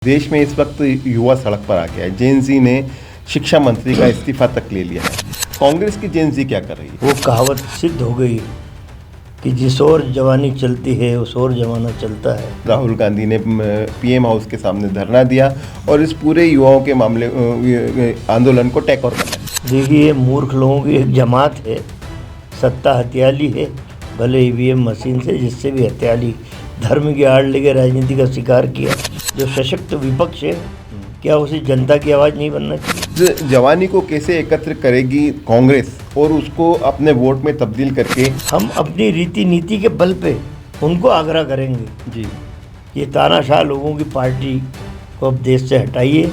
देश में इस वक्त युवा सड़क पर आ गया है। जेन जी ने शिक्षा मंत्री का इस्तीफा तक ले लिया है। कांग्रेस की जेन जी क्या कर रही है? वो कहावत सिद्ध हो गई कि जिस ओर जवानी चलती है उस ओर जमाना चलता है। राहुल गांधी ने पीएम हाउस के सामने धरना दिया और इस पूरे युवाओं के मामले आंदोलन को टेक ओवर करना है। देखिए, मूर्ख लोगों की एक जमात है, सत्ता हथियाली है, भले ईवीएम मशीन से जिससे भी हथियाली, धर्म की आड़ लेके राजनीति का शिकार किया। जो सशक्त विपक्ष है, क्या उसे जनता की आवाज़ नहीं बनना चाहिए? जवानी को कैसे एकत्र करेगी कांग्रेस और उसको अपने वोट में तब्दील करके? हम अपनी रीति नीति के बल पे उनको आग्रह करेंगे जी, ये तानाशाह लोगों की पार्टी को अब देश से हटाइए,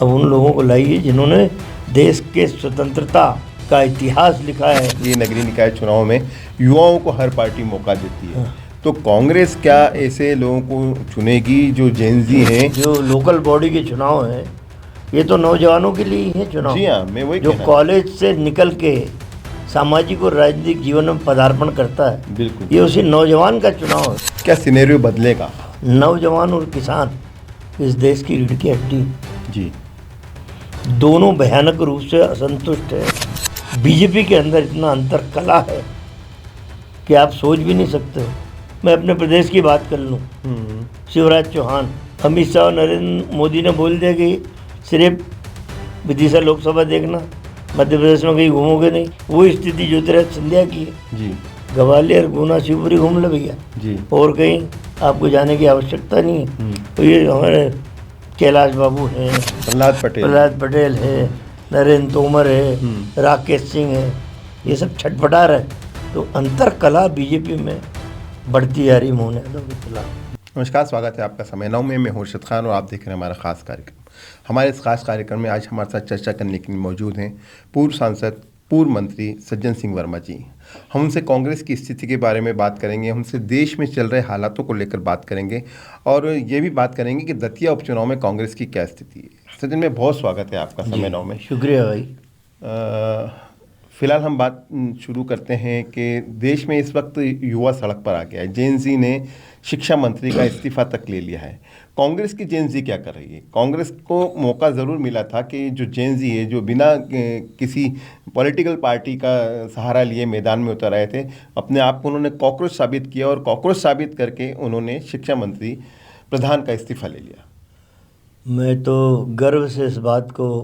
अब उन लोगों को लाइए जिन्होंने देश के स्वतंत्रता का इतिहास लिखा है। ये नगरीय निकाय चुनाव में युवाओं को हर पार्टी मौका देती है, तो कांग्रेस क्या ऐसे लोगों को चुनेगी जो जेन जी हैं? जो लोकल बॉडी के चुनाव हैं, ये तो नौजवानों के लिए ही है चुनाव। जी हाँ, मैं वही जो कहना कॉलेज से निकल के सामाजिक और राजनीतिक जीवन में पदार्पण करता है, बिल्कुल। ये उसी नौजवान का चुनाव है। क्या सिनेरियो बदलेगा? नौजवान और किसान इस देश की रीढ़ की हड्डी, जी, दोनों भयानक रूप से असंतुष्ट है। बीजेपी के अंदर इतना अंतर कला है कि आप सोच भी नहीं सकते हो। मैं अपने प्रदेश की बात कर लूँ, शिवराज चौहान, अमित शाह और नरेंद्र मोदी ने बोल दिया कि सिर्फ विदिशा लोकसभा देखना, मध्य प्रदेश में कहीं घूमोगे नहीं। वो स्थिति ज्योतिरादित्य सिंधिया की है। जी, ग्वालियर, गुना, शिवपुरी घूम ले भैया, जी, और कहीं आपको जाने की आवश्यकता नहीं है। तो ये हमारे कैलाश बाबू हैं, प्रहलाद पटेल है, नरेंद्र तोमर है, राकेश सिंह है, ये सब छटपटा रहे। तो अंतर कला बीजेपी में बढ़ती जा रही मोहन यादव के खिलाफ। नमस्कार, स्वागत है आपका समय 9 में। मैं हर्षद खान और आप देख रहे हैं हमारा खास कार्यक्रम। हमारे इस खास कार्यक्रम में आज हमारे साथ चर्चा करने के लिए मौजूद हैं पूर्व सांसद, पूर्व मंत्री सज्जन सिंह वर्मा जी। हम उनसे कांग्रेस की स्थिति के बारे में बात करेंगे, हमसे देश में चल रहे हालातों को लेकर बात करेंगे और ये भी बात करेंगे कि दतिया उपचुनाव में कांग्रेस की क्या स्थिति है। सज्जन में बहुत स्वागत है आपका समय 9 में। शुक्रिया भाई। फिलहाल हम बात शुरू करते हैं कि देश में इस वक्त युवा सड़क पर आ गया है। जेन जी ने शिक्षा मंत्री का इस्तीफा तक ले लिया है। कांग्रेस की जेन जी क्या कर रही है? कांग्रेस को मौका ज़रूर मिला था कि जो जेन जी है, जो बिना किसी पॉलिटिकल पार्टी का सहारा लिए मैदान में उतर आए थे, अपने आप को उन्होंने कॉकरोच साबित किया और कॉकरोच साबित करके उन्होंने शिक्षा मंत्री प्रधान का इस्तीफा ले लिया। मैं तो गर्व से इस बात को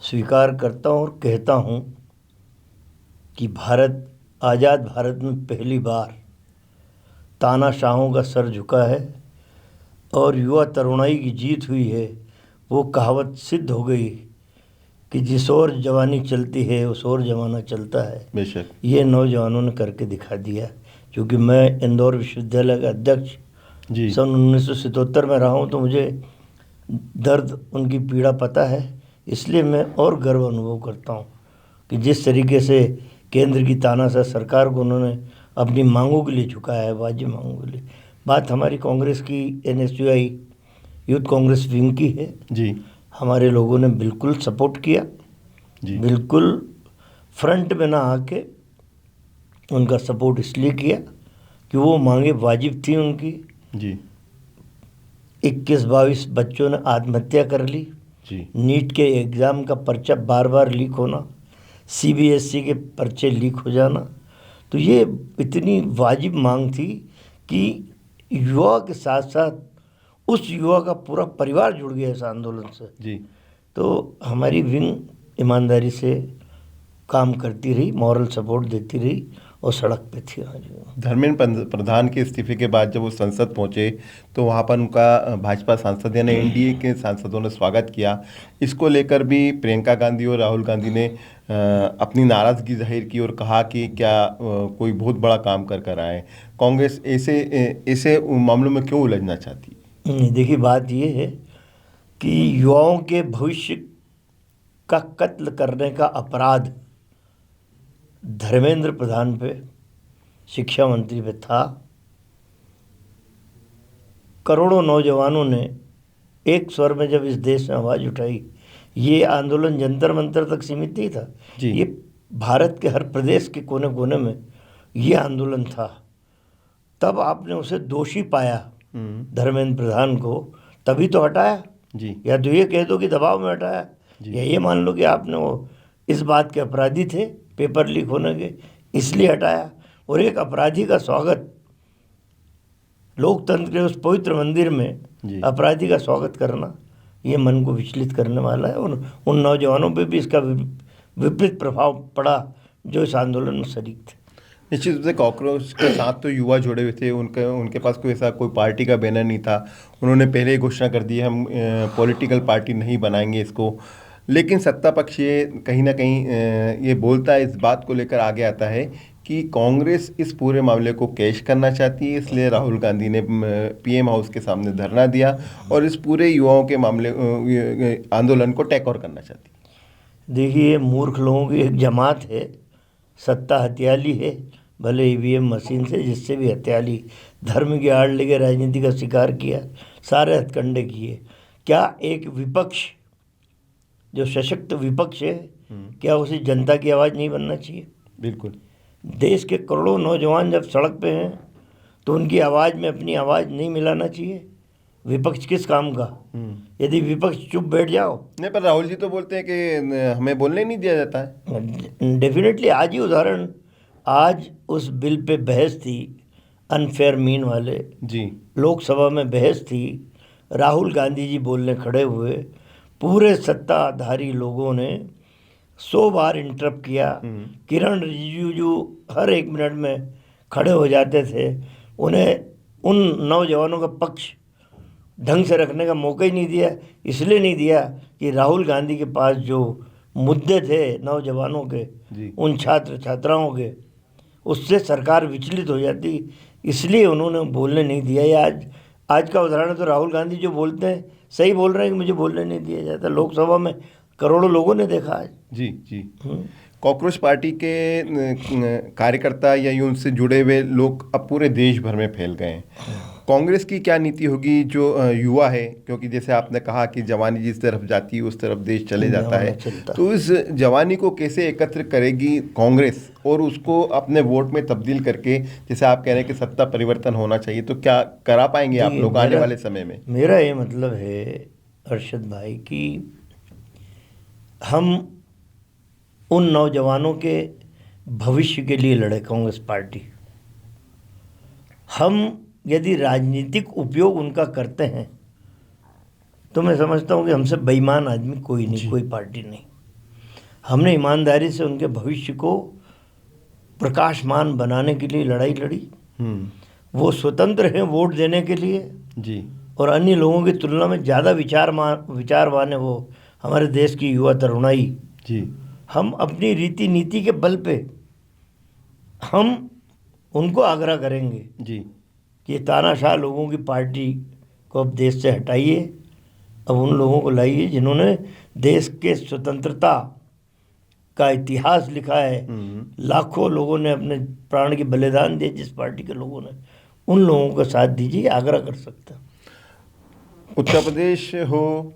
स्वीकार करता हूँ और कहता हूँ कि आज़ाद भारत में पहली बार तानाशाहों का सर झुका है और युवा तरुणाई की जीत हुई है। वो कहावत सिद्ध हो गई कि जिस ओर जवानी चलती है उस ओर जमाना चलता है। बेशक ये नौजवानों ने करके दिखा दिया। क्योंकि मैं इंदौर विश्वविद्यालय का अध्यक्ष जी, सन 1977 में रहा हूँ, तो मुझे दर्द, उनकी पीड़ा पता है। इसलिए मैं और गर्व अनुभव करता हूँ कि जिस तरीके से केंद्र की तानाशाह सरकार को उन्होंने अपनी मांगों के लिए झुकाया है, वाजिब मांगों के लिए। बात हमारी कांग्रेस की NSUI यूथ कांग्रेस विंग की है। जी, हमारे लोगों ने बिल्कुल सपोर्ट किया, जी, बिल्कुल फ्रंट में ना आके उनका सपोर्ट इसलिए किया कि वो मांगे वाजिब थी उनकी। जी, 21-22 बच्चों ने आत्महत्या कर ली। जी, नीट के एग्ज़ाम का पर्चा बार बार लीक होना, CBSE के पर्चे लीक हो जाना, तो ये इतनी वाजिब मांग थी कि युवा के साथ साथ उस युवा का पूरा परिवार जुड़ गया इस आंदोलन से। जी। तो हमारी विंग ईमानदारी से काम करती रही, मॉरल सपोर्ट देती रही और सड़क पे थी आज। धर्मेंद्र प्रधान के इस्तीफे के बाद जब वो संसद पहुंचे तो वहां पर उनका भाजपा सांसद यानी एनडीए के सांसदों ने स्वागत किया। इसको लेकर भी प्रियंका गांधी और राहुल गांधी ने अपनी नाराज़गी जाहिर की और कहा कि क्या कोई बहुत बड़ा काम कर आए। कांग्रेस ऐसे मामलों में क्यों उलझना चाहती है? देखिए, बात ये है कि युवाओं के भविष्य का कत्ल करने का अपराध धर्मेंद्र प्रधान पे, शिक्षा मंत्री पे था। करोड़ों नौजवानों ने एक स्वर में जब इस देश में आवाज़ उठाई, ये आंदोलन जंतर मंतर तक सीमित नहीं था। जी। ये भारत के हर प्रदेश के कोने कोने में ये आंदोलन था। तब आपने उसे दोषी पाया, धर्मेंद्र प्रधान को, तभी तो हटाया। जी या तो ये कह दो कि दबाव में हटाया, जी। या ये मान लो कि आपने वो इस बात के अपराधी थे पेपर लीक होने के, इसलिए हटाया। और एक अपराधी का स्वागत लोकतंत्र के उस पवित्र मंदिर में जी अपराधी का स्वागत करना, ये मन को विचलित करने वाला है। और उन नौजवानों पे भी इसका विपरीत प्रभाव पड़ा जो इस आंदोलन में शरीक थे। निश्चित रूप से कॉकरोच के साथ तो युवा जुड़े हुए थे, उनके पास कोई ऐसा कोई पार्टी का बैनर नहीं था। उन्होंने पहले ही घोषणा कर दी हम पॉलिटिकल पार्टी नहीं बनाएंगे इसको। लेकिन सत्ता पक्ष ये कहीं ना कहीं ये बोलता है, इस बात को लेकर आगे आता है कि कांग्रेस इस पूरे मामले को कैश करना चाहती है, इसलिए राहुल गांधी ने पीएम हाउस के सामने धरना दिया और इस पूरे युवाओं के मामले आंदोलन को टेक ओवर करना चाहती है। देखिए, मूर्ख लोगों की एक जमात है, सत्ता हथियाली है, भले ईवीएम मशीन से जिससे भी हथियाली, धर्म की आड़ लेके राजनीति का शिकार किया, सारे हथकंडे किए। क्या एक विपक्ष जो सशक्त विपक्ष है, क्या उसे जनता की आवाज़ नहीं बनना चाहिए? बिल्कुल। देश के करोड़ों नौजवान जब सड़क पे हैं तो उनकी आवाज़ में अपनी आवाज़ नहीं मिलाना चाहिए? विपक्ष किस काम का? यदि विपक्ष चुप बैठ जाओ। नहीं, पर राहुल जी तो बोलते हैं कि हमें बोलने नहीं दिया जाता है। डेफिनेटली आज ही उदाहरण, आज उस बिल पे बहस थी, अनफेयर मीन वाले जी लोकसभा में बहस थी, राहुल गांधी जी बोलने खड़े हुए, पूरे सत्ताधारी लोगों ने 100 बार इंटरप्ट किया। किरण रिजिजू हर 1 मिनट में खड़े हो जाते थे, उन्हें उन नौजवानों का पक्ष ढंग से रखने का मौका ही नहीं दिया। इसलिए नहीं दिया कि राहुल गांधी के पास जो मुद्दे थे नौजवानों के, उन छात्र छात्राओं के, उससे सरकार विचलित हो जाती, इसलिए उन्होंने बोलने नहीं दिया। या आज का उदाहरण तो राहुल गांधी जो बोलते हैं, सही बोल रहे हैं कि मुझे बोलने नहीं दिया जाता। लोकसभा में करोड़ों लोगों ने देखा आज। जी जी। कॉकरोच पार्टी के कार्यकर्ता या यूं से जुड़े हुए लोग अब पूरे देश भर में फैल गए हैं। कांग्रेस की क्या नीति होगी जो युवा है, क्योंकि जैसे आपने कहा कि जवानी जिस तरफ जाती है उस तरफ देश चले जाता है, तो इस जवानी को कैसे एकत्र करेगी कांग्रेस और उसको अपने वोट में तब्दील करके, जैसे आप कह रहे हैं कि सत्ता परिवर्तन होना चाहिए, तो क्या करा पाएंगे आप लोग आने वाले समय में? मेरा ये मतलब है अरशद भाई कि हम उन नौजवानों के भविष्य के लिए लड़े, कांग्रेस पार्टी। हम यदि राजनीतिक उपयोग उनका करते हैं तो मैं समझता हूँ कि हमसे बेईमान आदमी कोई नहीं, कोई पार्टी नहीं। हमने ईमानदारी से उनके भविष्य को प्रकाशमान बनाने के लिए लड़ाई लड़ी। वो स्वतंत्र हैं वोट देने के लिए जी, और अन्य लोगों की तुलना में ज़्यादा विचारवान है वो हमारे देश की युवा तरुणाई जी। हम अपनी रीति नीति के बल पे हम उनको आग्रह करेंगे जी कि तानाशाह लोगों की पार्टी को अब देश से हटाइए, अब उन लोगों को लाइए जिन्होंने देश के स्वतंत्रता का इतिहास लिखा है। लाखों लोगों ने अपने प्राण की बलिदान दिए, जिस पार्टी के लोगों ने, उन लोगों का साथ दीजिए, आग्रह कर सकते हैं। उत्तर प्रदेश हो,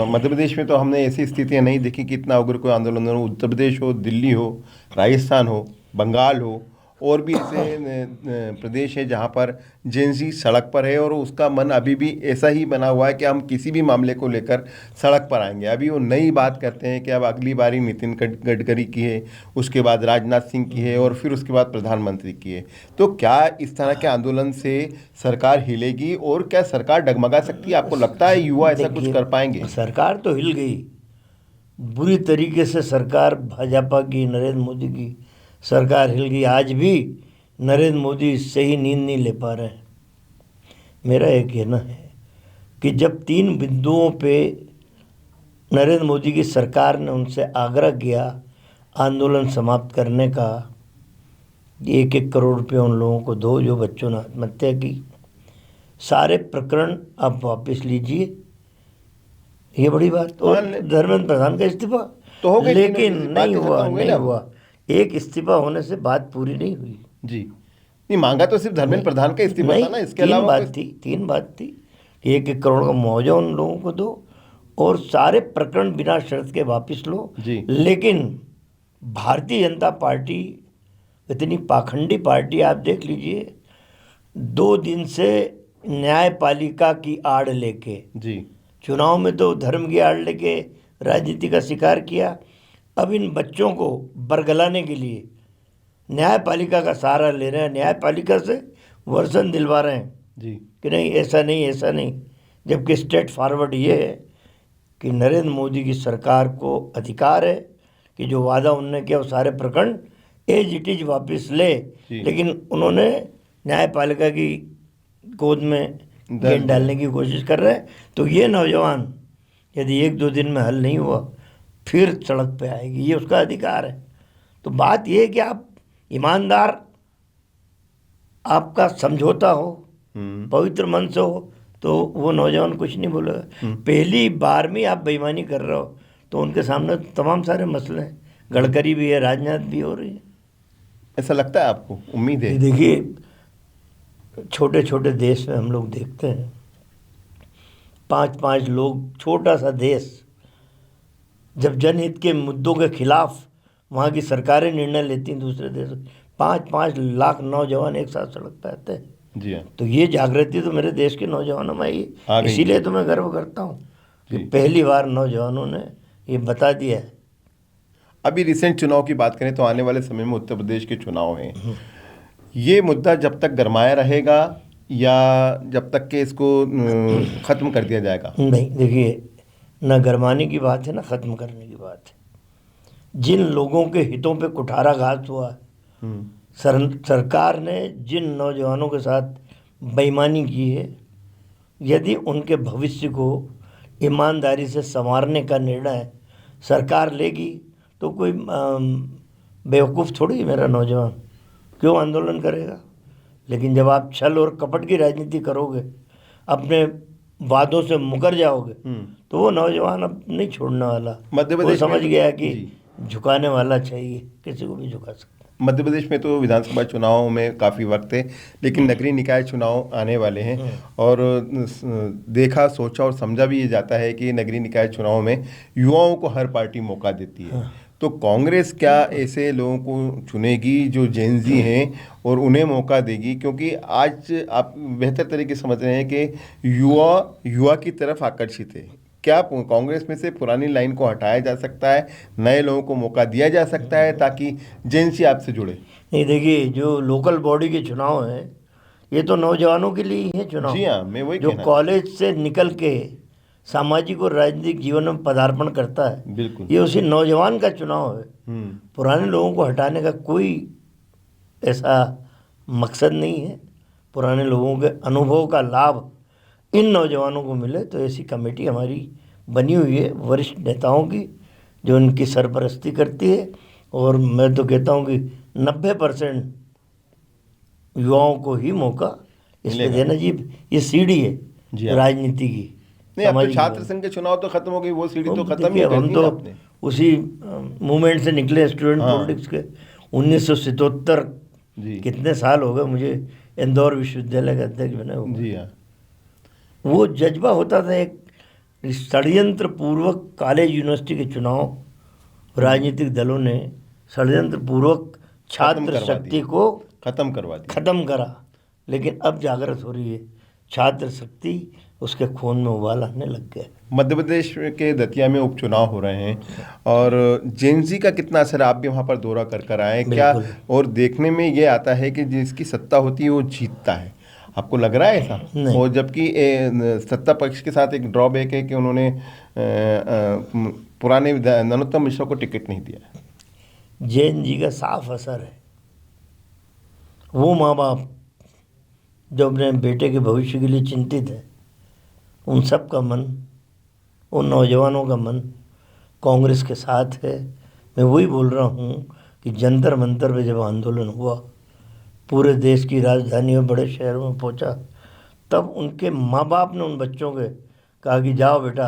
मध्य प्रदेश में तो हमने ऐसी स्थितियां नहीं देखी कि इतना उग्र कोई आंदोलन हो। उत्तर प्रदेश हो, दिल्ली हो, राजस्थान हो, बंगाल हो, और भी ऐसे प्रदेश है जहां पर जेनजी सड़क पर है और उसका मन अभी भी ऐसा ही बना हुआ है कि हम किसी भी मामले को लेकर सड़क पर आएंगे। अभी वो नई बात करते हैं कि अब अगली बारी नितिन गडकरी की है, उसके बाद राजनाथ सिंह की है और फिर उसके बाद प्रधानमंत्री की है। तो क्या इस तरह के आंदोलन से सरकार हिलेगी और क्या सरकार डगमगा सकती है? आपको लगता है युवा ऐसा कुछ कर पाएंगे? सरकार तो हिल गई बुरी तरीके से। सरकार भाजपा की, नरेंद्र मोदी की सरकार हिल गई। आज भी नरेंद्र मोदी सही नींद नहीं ले पा रहे हैं। मेरा ये कहना है कि जब 3 बिंदुओं पे नरेंद्र मोदी की सरकार ने उनसे आग्रह किया आंदोलन समाप्त करने का, 1-1 करोड़ रुपये उन लोगों को दो जो बच्चों ने आत्महत्या की, सारे प्रकरण आप वापस लीजिए, ये बड़ी बात। और धर्मेंद्र प्रधान का इस्तीफा तो हो गई, लेकिन नहीं हुआ। एक इस्तीफा होने से बात पूरी नहीं हुई। जी नहीं, मांगा तो सिर्फ धर्मेंद्र प्रधान का इस्तीफा था ना, इसके अलावा 3 बात थी कि 1-1 करोड़ का मुआवजा उन लोगों को दो और सारे प्रकरण बिना शर्त के वापस लो। लेकिन भारतीय जनता पार्टी इतनी पाखंडी पार्टी, आप देख लीजिए 2 दिन से न्यायपालिका की आड़ लेके, जी चुनाव में तो धर्म की आड़ लेके राजनीति का शिकार किया, अब इन बच्चों को बरगलाने के लिए न्यायपालिका का सहारा ले रहे हैं, न्यायपालिका से वर्सन दिलवा रहे हैं जी कि नहीं ऐसा नहीं, ऐसा नहीं। जबकि स्ट्रेट फॉरवर्ड ये है कि नरेंद्र मोदी की सरकार को अधिकार है कि जो वादा उन्होंने किया वो सारे प्रकरण एज इट इज वापस ले, जी। लेकिन उन्होंने न्यायपालिका की गोद में गेंद डालने की कोशिश कर रहे हैं। तो ये नौजवान यदि 1-2 दिन में हल नहीं हुआ फिर सड़क पे आएगी, ये उसका अधिकार है। तो बात ये है कि आप ईमानदार, आपका समझौता हो, पवित्र मन से हो, तो वो नौजवान कुछ नहीं बोलेगा। पहली बार में आप बेईमानी कर रहे हो तो उनके सामने तमाम सारे मसले हैं, गडकरी भी है, राजनाथ भी हो रही है। ऐसा लगता है आपको, उम्मीद है? ये देखिए, छोटे छोटे देश में हम लोग देखते हैं 5-5 लोग, छोटा सा देश, जब जनहित के मुद्दों के खिलाफ वहाँ की सरकारें निर्णय लेती हैं दूसरे देश, 5-5 लाख नौजवान एक साथ सड़क पे आते हैं। जी हाँ। तो ये जागृति तो मेरे देश के नौजवानों में आई, आ गई। इसीलिए तो मैं गर्व करता हूँ कि जी। पहली बार नौजवानों ने ये बता दिया है। अभी रिसेंट चुनाव की बात करें तो आने वाले समय में उत्तर प्रदेश के चुनाव हैं, ये मुद्दा जब तक गरमाया रहेगा या जब तक कि इसको ख़त्म कर दिया जाएगा? नहीं, देखिए, न गरमाने की बात है ना ख़त्म करने की बात है। जिन लोगों के हितों पे कुठाराघात हुआ है, सरकार ने जिन नौजवानों के साथ बेईमानी की है, यदि उनके भविष्य को ईमानदारी से संवारने का निर्णय सरकार लेगी तो कोई बेवकूफ़ थोड़ी है मेरा नौजवान, क्यों आंदोलन करेगा। लेकिन जब आप छल और कपट की राजनीति करोगे, अपने वादों से मुकर जाओगे, तो वो नौजवान अब नहीं छोड़ने वाला। मध्य वो प्रदेश समझ में गया कि झुकाने वाला चाहिए, किसी को भी झुका सकता। मध्य प्रदेश में तो विधानसभा चुनाव में काफ़ी वक्त है, लेकिन नगरीय निकाय चुनाव आने वाले हैं और देखा, सोचा और समझा भी ये जाता है कि नगरीय निकाय चुनाव में युवाओं को हर पार्टी मौका देती है। तो कांग्रेस क्या ऐसे लोगों को चुनेगी जो जेनजी हैं और उन्हें मौका देगी? क्योंकि आज आप बेहतर तरीके से समझ रहे हैं कि युवा की तरफ आकर्षित है। क्या कांग्रेस में से पुरानी लाइन को हटाया जा सकता है, नए लोगों को मौका दिया जा सकता है ताकि जेनजी आपसे जुड़े? नहीं, देखिए, जो लोकल बॉडी के चुनाव हैं ये तो नौजवानों के लिए ही है चुनाव। जी हाँ, मैं वही जो कहना कॉलेज से निकल के सामाजिक और राजनीतिक जीवन में पदार्पण करता है, बिल्कुल। ये उसी नौजवान का चुनाव है। पुराने लोगों को हटाने का कोई ऐसा मकसद नहीं है। पुराने लोगों के अनुभव का लाभ इन नौजवानों को मिले, तो ऐसी कमेटी हमारी बनी हुई है वरिष्ठ नेताओं की, जो उनकी सरपरस्ती करती है। और मैं तो कहता हूँ कि 90% युवाओं को ही मौका इसमें देना जी। ये सीढ़ी है जी हाँ। राजनीति की। नहीं, अब तो सामाजिक छात्र जीवन। संघ के चुनाव तो खत्म हो गई, वो सीढ़ी तो अब खत्म ही देखिए, कर हम दी तो ना आपने। उसी मूवमेंट से निकले, स्टूडेंट हाँ। पॉलिटिक्स के। 1977 जी कितने साल हो गए मुझे इंदौर विश्वविद्यालय का अध्यक्ष बने हुए। जी हाँ। वो जज्बा होता था एक षड्यंत्र पूर्वक कॉलेज यूनिवर्सिटी के चुनाव, राजनीतिक दलों ने षड्यंत्र पूर्वक छात्र करवा शक्ति दिया। को खत्म करवा दी। खत्म करा। लेकिन अब जागृत हो रही है छात्र शक्ति, उसके खून में उबाल आने लग गया। मध्य प्रदेश के दतिया में उपचुनाव हो रहे हैं और जेनजी का कितना असर, आप भी वहाँ पर दौरा कर आए क्या? और देखने में ये आता है कि जिसकी सत्ता होती है वो जीतता है, आपको लग रहा है ऐसा? नहीं। और जबकि सत्ता पक्ष के साथ एक ड्रॉबैक है कि उन्होंने पुराने नरोत्तम मिश्रा को टिकट नहीं दिया। जैन जी का साफ असर है। वो माँ बाप जो अपने बेटे के भविष्य के लिए चिंतित है, उन सब का मन, उन नौजवानों का मन कांग्रेस के साथ है। मैं वही बोल रहा हूँ कि जंतर मंतर पे जब आंदोलन हुआ, पूरे देश की राजधानी में, बड़े शहरों में पहुँचा, तब उनके माँ बाप ने उन बच्चों के कहा कि जाओ बेटा,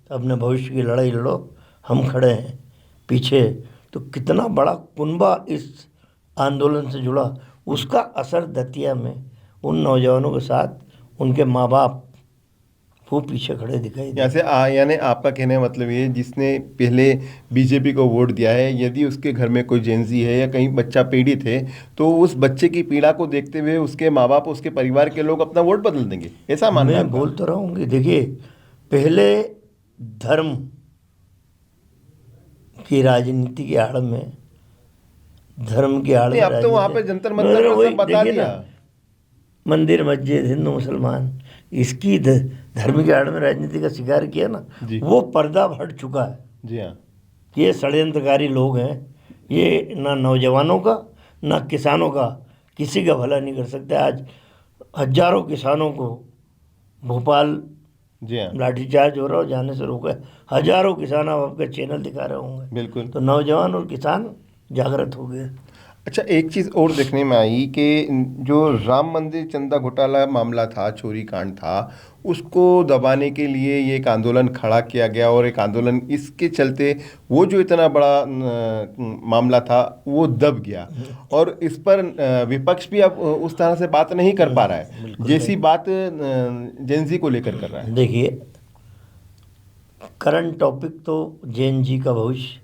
अपने भविष्य की लड़ाई लड़ो, हम खड़े हैं पीछे। तो कितना बड़ा कुनबा इस आंदोलन से जुड़ा, उसका असर दतिया में उन नौजवानों के साथ उनके माँ बाप वो पीछे खड़े दिखाई दे। यहाँ से यानी आपका कहने का मतलब ये, जिसने पहले बीजेपी को वोट दिया है, यदि उसके घर में कोई जेंजी है या कहीं बच्चा पीड़ित है, तो उस बच्चे की पीड़ा को देखते हुए उसके माँ बाप, उसके परिवार के लोग अपना वोट बदल देंगे, ऐसा मानना है मैं आपका? बोल तो रहा हूँ कि देखिए, पहले धर्म की राजनीति की आड़ में, धर्म की आड़ नहीं, में अब तो वहाँ पे राजनीति, जंतर मैं मंतर पर वही सब बता देखिए दिया। ना, मंदिर मस्जिद हिंदू मुसलमान, इसकी धर्म की आड़ में राजनीति का शिकार किया ना, जी वो पर्दा हट चुका है। जी हाँ। ये षड्यंत्रकारी लोग हैं, ये ना नौजवानों का ना किसानों का किसी का भला नहीं कर सकते। आज हजारों किसानों को भोपाल जी हाँ, लाठीचार्ज हो रहा हो, जाने से रोका है। हजारों किसान अब आपके चैनल दिखा रहे होंगे, बिल्कुल। तो नौजवान और किसान जागृत हो गए। अच्छा, एक चीज़ और देखने में आई कि जो राम मंदिर चंदा घोटाला मामला था, चोरी कांड था, उसको दबाने के लिए ये एक आंदोलन खड़ा किया गया, और एक आंदोलन इसके चलते वो जो इतना बड़ा मामला था वो दब गया, और इस पर विपक्ष भी अब उस तरह से बात नहीं कर पा रहा है बिल्कुल जैसी बात जेंजी को लेकर कर रहा नहीं। है। देखिए, करंट टॉपिक तो जैन जी का भविष्य,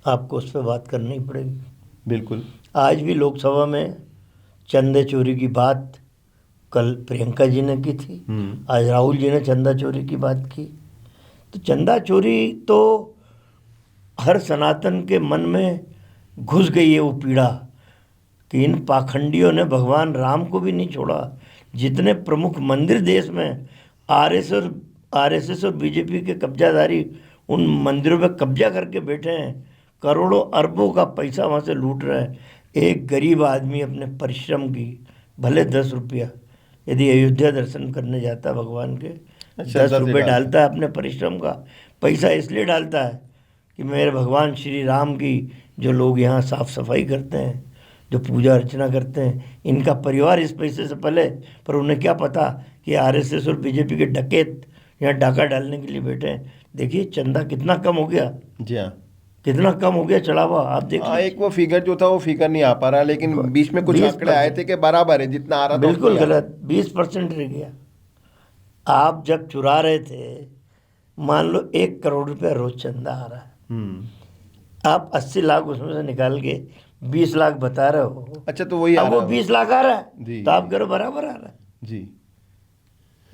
आपको उस पर बात करनी पड़ेगी। बिल्कुल। आज भी लोकसभा में चंदे चोरी की बात कल प्रियंका जी ने की थी, आज राहुल जी ने चंदा चोरी की बात की। तो चंदा चोरी तो हर सनातन के मन में घुस गई है वो पीड़ा, कि इन पाखंडियों ने भगवान राम को भी नहीं छोड़ा। जितने प्रमुख मंदिर देश में आरएसएस और बीजेपी के कब्जाधारी उन मंदिरों पे कब्जा करके बैठे हैं, करोड़ों अरबों का पैसा वहाँ से लूट रहे हैं। एक गरीब आदमी अपने परिश्रम की, भले 10 रुपया, यदि अयोध्या दर्शन करने जाता है भगवान के, अच्छा, 10 रुपये डालते। डालता है अपने परिश्रम का पैसा, इसलिए डालता है कि मेरे भगवान श्री राम की जो लोग यहाँ साफ सफाई करते हैं, जो पूजा अर्चना करते हैं, इनका परिवार इस पैसे से पले। पर उन्हें क्या पता कि आरएसएस और बीजेपी के डकैत यहाँ डाका डालने के लिए बैठे हैं। देखिए चंदा कितना कम हो गया, जी हाँ। कितना कम हो गया चढ़ावा, आप देख हाँ, लीजिए। एक वो फिगर जो था वो फिगर नहीं आ पा रहा, लेकिन बीच में कुछ आंकड़े आए थे कि बराबर है, जितना आ रहा था उतना बिल्कुल ही आ रहा गलत, 20% रह गया। आप जब चुरा रहे थे, मान लो 1 करोड़ रुपया रोज चंदा आ रहा है, आप 80 लाख उसमें से निकाल के 20 लाख बता रहे हो, अच्छा, तो वही आ अब वो रहा है। 20 लाख आ रहा है, जी तो आप करो बराबर आ रहा है। जी।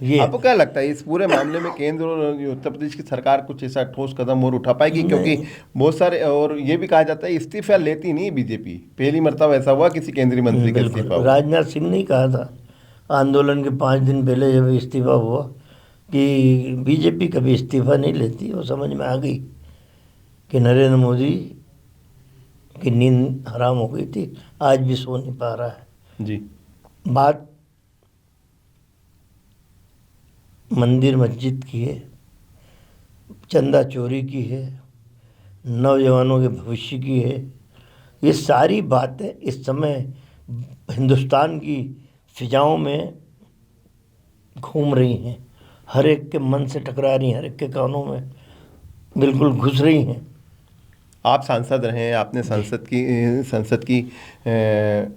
ये आपको क्या लगता है इस पूरे मामले में केंद्र और उत्तर प्रदेश की सरकार कुछ ऐसा ठोस कदम और उठा पाएगी? क्योंकि नहीं, बहुत सारे, और ये भी कहा जाता है इस्तीफा लेती नहीं बीजेपी, पहली मर्तबा ऐसा हुआ किसी केंद्रीय मंत्री का इस्तीफा बिल्कुल। हुआ। राजनाथ सिंह ने कहा था आंदोलन के 5 दिन पहले जब इस्तीफा हुआ कि बीजेपी कभी इस्तीफा नहीं लेती। वो समझ में आ गई कि नरेंद्र मोदी की नींद हराम हो गई थी, आज भी सो नहीं पा रहा है। जी बात मंदिर मस्जिद की है, चंदा चोरी की है, नौजवानों के भविष्य की है। ये सारी बातें इस समय हिंदुस्तान की फिजाओं में घूम रही हैं, हर एक के मन से टकरा रही हैं, हर एक के कानों में बिल्कुल घुस रही हैं। आप सांसद रहे, आपने संसद की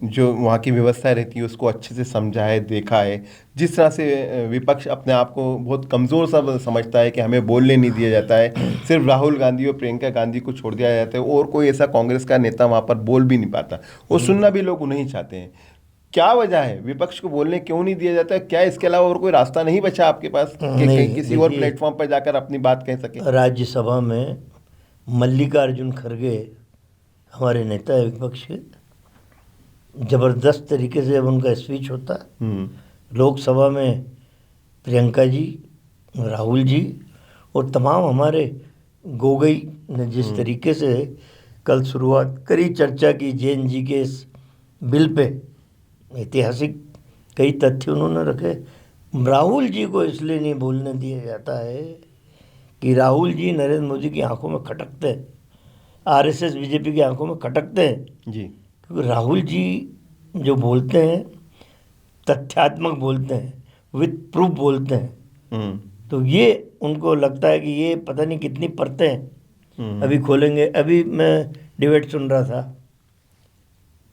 जो वहाँ की व्यवस्था रहती है उसको अच्छे से समझा है, देखा है। जिस तरह से विपक्ष अपने आप को बहुत कमज़ोर सा समझता है कि हमें बोलने नहीं दिया जाता है, सिर्फ राहुल गांधी और प्रियंका गांधी को छोड़ दिया जाता है, और कोई ऐसा कांग्रेस का नेता वहाँ पर बोल भी नहीं पाता, और सुनना भी लोग नहीं चाहते हैं। क्या वजह है, विपक्ष को बोलने क्यों नहीं दिया जाता है? क्या इसके अलावा और कोई रास्ता नहीं बचा आपके पास कि नहीं, किसी और देखिए, प्लेटफॉर्म पर जाकर अपनी बात कह सके? राज्यसभा में मल्लिकार्जुन खड़गे हमारे नेता है विपक्ष के, ज़बरदस्त तरीके से जब उनका स्पीच होता है, लोकसभा में प्रियंका जी, राहुल जी और तमाम हमारे गोगई ने जिस तरीके से कल शुरुआत करी चर्चा की जैन जी के इस बिल पे, ऐतिहासिक कई तथ्य उन्होंने रखे। राहुल जी को इसलिए नहीं बोलने दिया जाता है कि राहुल जी नरेंद्र मोदी की आंखों में खटकते हैं, आरएसएस बीजेपी की आंखों में खटकते हैं। जी क्योंकि राहुल जी जो बोलते हैं तथ्यात्मक बोलते हैं, विद प्रूफ बोलते हैं। तो ये उनको लगता है कि ये पता नहीं कितनी परतें अभी खोलेंगे। अभी मैं डिबेट सुन रहा था,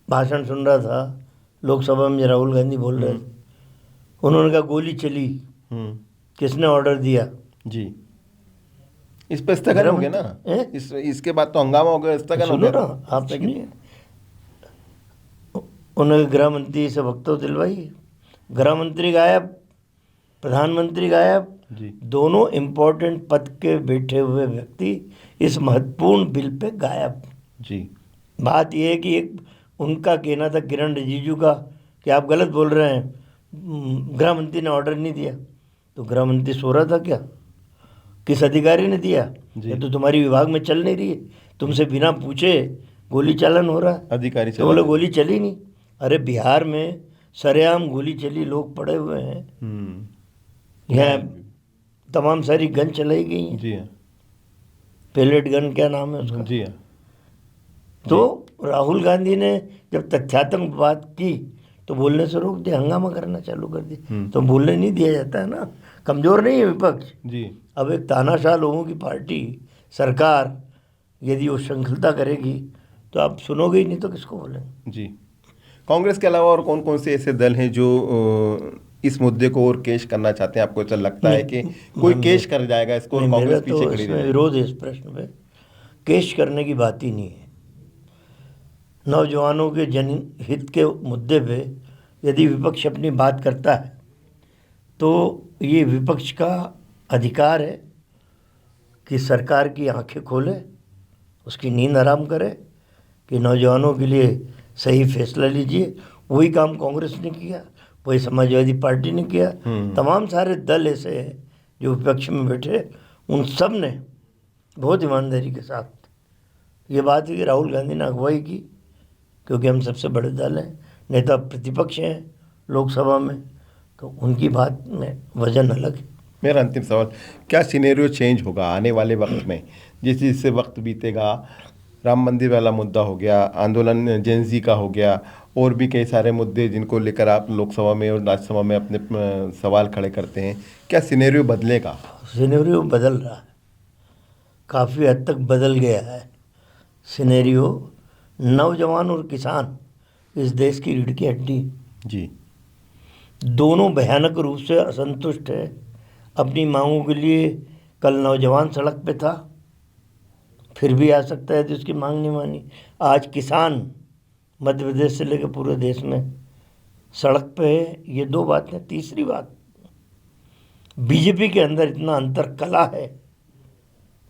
भाषण सुन रहा था लोकसभा में, राहुल गांधी बोल रहे थे, उन्होंने कहा गोली चली किसने ऑर्डर दिया? जी, इस पर स्थगन हो गया ना। हैं? इसके बाद तो हंगामा हो गया, स्थगन हो सुनो गया ना, था। आप सुनिए। उन्होंने गृह मंत्री से वक्तव्य दिलवाई, गृह मंत्री गायब, प्रधानमंत्री गायब, जी दोनों इम्पोर्टेंट पद के बैठे हुए व्यक्ति इस महत्वपूर्ण बिल पे गायब। जी बात यह है कि एक उनका कहना था किरण रिजिजू का कि आप गलत बोल रहे हैं, गृह मंत्री ने ऑर्डर नहीं दिया। तो गृह मंत्री सो रहा था क्या? किस अधिकारी ने दिया? जी। ये तो तुम्हारी विभाग में चल नहीं रही है, तुमसे बिना पूछे गोली चालन हो रहा है। अधिकारी तो चला बोले गया। गोली चली नहीं। अरे बिहार में सरेआम गोली चली, लोग पड़े हुए हैं, यहाँ तमाम सारी गन चलाई गई हैं, जी हाँ। पेलेट गन क्या नाम है उसका। जी हाँ। तो राहुल गांधी ने जब तथ्यात्मक बात की तो बोलने से रोक दिया, हंगामा करना चालू कर दिया। तो बोलने नहीं दिया जाता है ना, कमज़ोर नहीं है विपक्ष। जी अब एक तानाशाह लोगों की पार्टी सरकार यदि वो श्रृंखलता करेगी तो आप सुनोगे ही नहीं तो किसको बोलेंगे? जी। कांग्रेस के अलावा और कौन कौन से ऐसे दल हैं जो इस मुद्दे को और केश करना चाहते हैं? आपको ऐसा लगता है कि कोई केश कर जाएगा इसको और नहीं, मेरा कांग्रेस पीछे तो खड़ी इसमें रहेगी? विरोध है इस प्रश्न पे। केश करने की बात ही नहीं है। नौजवानों के जनहित के मुद्दे पे यदि विपक्ष अपनी बात करता है तो ये विपक्ष का अधिकार है कि सरकार की आंखें खोले, उसकी नींद हराम करे, कि नौजवानों के लिए सही फैसला लीजिए। वही काम कांग्रेस ने किया, वही समाजवादी पार्टी ने किया। तमाम सारे दल ऐसे हैं जो विपक्ष में बैठे, उन सब ने बहुत ईमानदारी के साथ ये बात है कि राहुल गांधी ने अगुवाई की, क्योंकि हम सबसे बड़े दल हैं, नेता प्रतिपक्ष हैं लोकसभा में, तो उनकी बात में वजन अलग है। मेरा अंतिम सवाल, क्या सिनेरियो चेंज होगा आने वाले वक्त में? जिस जिससे वक्त बीतेगा, राम मंदिर वाला मुद्दा हो गया, आंदोलन जेनजी का हो गया, और भी कई सारे मुद्दे जिनको लेकर आप लोकसभा में और राज्यसभा में अपने सवाल खड़े करते हैं, क्या सिनेरियो बदलेगा? सिनेरियो बदल रहा है, काफ़ी हद तक बदल गया है सिनेरियो। नौजवान और किसान इस देश की रीढ़ की हड्डी, जी दोनों भयानक रूप से असंतुष्ट है अपनी मांगों के लिए। कल नौजवान सड़क पे था, फिर भी आ सकता है तो उसकी मांग नहीं मानी। आज किसान मध्य प्रदेश से लेकर पूरे देश में सड़क पे है। ये दो बातें। तीसरी बात, बीजेपी के अंदर इतना अंतर कला है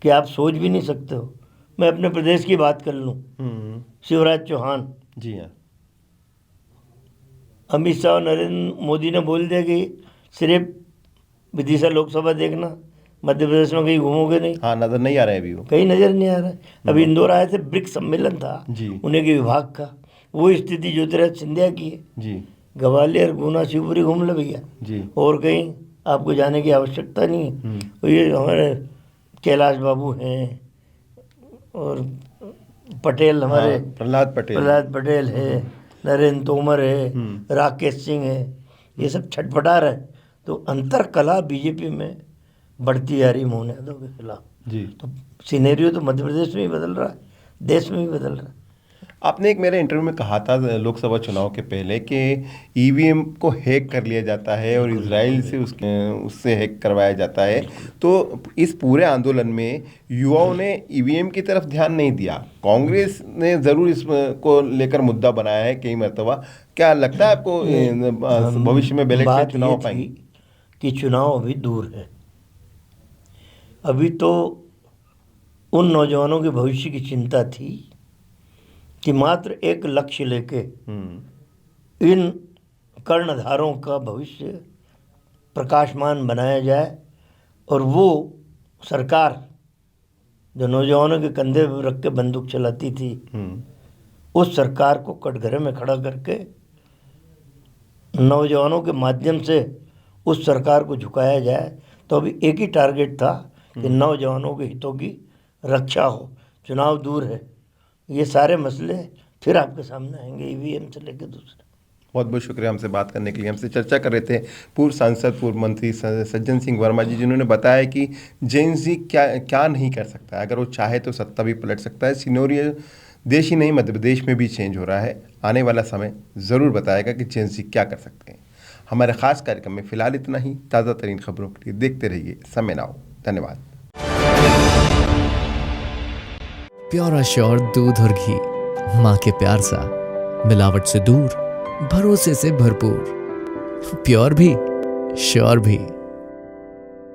कि आप सोच भी नहीं सकते हो। मैं अपने प्रदेश की बात कर लूँ, शिवराज चौहान, जी हाँ। अमित शाह और नरेंद्र मोदी ने बोल दिया कि सिर्फ विदिशा लोकसभा देखना, मध्य प्रदेश में कहीं घूमोगे नहीं। हाँ, नजर नहीं आ रहा है अभी वो। कहीं नज़र नहीं आ रहा है। अभी इंदौर आए थे, ब्रिक्स सम्मेलन था जी उन्हीं के विभाग का, वो स्थिति ज्योतिरादित्य सिंधिया की है। जी ग्वालियर, गुना, शिवपुरी घूम लो भैया, जी और कहीं आपको जाने की आवश्यकता नहीं है। तो ये हमारे कैलाश बाबू हैं और पटेल हमारे, हाँ, प्रहलाद पटेल है, नरेंद्र तोमर है, राकेश सिंह है, ये सब छटपटा रहे। तो अंतर कला बीजेपी में बढ़ती जा रही मोहन यादव के खिलाफ। जी। तो सिनेरियो तो मध्य प्रदेश में ही बदल रहा है, देश में भी बदल रहा है। आपने एक मेरे इंटरव्यू में कहा था लोकसभा चुनाव के पहले कि ईवीएम को हैक कर लिया जाता है और इजराइल से उससे हैक करवाया जाता है। तो इस पूरे आंदोलन में युवाओं ने ईवीएम की तरफ ध्यान नहीं दिया। कांग्रेस ने ज़रूर इसको लेकर मुद्दा बनाया है कई मरतबा। क्या लगता है आपको भविष्य में बैलेट से चुनाव हो पाएंगे? कि चुनाव अभी दूर है। अभी तो उन नौजवानों के भविष्य की चिंता थी कि मात्र एक लक्ष्य लेके इन कर्णधारों का भविष्य प्रकाशमान बनाया जाए, और वो सरकार जो नौजवानों के कंधे पर रख के बंदूक चलाती थी, उस सरकार को कटघरे में खड़ा करके नौजवानों के माध्यम से उस सरकार को झुकाया जाए। तो अभी एक ही टारगेट था कि नौजवानों के हितों की रक्षा हो। चुनाव दूर है, ये सारे मसले फिर आपके सामने आएंगे, ईवीएम से लेकर दूसरे। बहुत बहुत शुक्रिया हमसे बात करने के लिए। हमसे चर्चा कर रहे थे पूर्व सांसद, पूर्व मंत्री सज्जन सिंह वर्मा जी, जिन्होंने बताया कि जेन जी क्या नहीं कर सकता है। अगर वो चाहे तो सत्ता भी पलट सकता है। सिनेरियो देश ही नहीं, मध्य प्रदेश में भी चेंज हो रहा है। आने वाला समय ज़रूर बताएगा कि जेन जी क्या कर सकते हैं। हमारे खास कार्यक्रम में फिलहाल इतना ही। ताज़ा तरीन खबरों के लिए देखते रहिए समय नाउ। धन्यवाद। प्योर श्योर दूध और घी, माँ के प्यार सा, मिलावट से दूर, भरोसे से भरपूर, प्योर भी श्योर भी।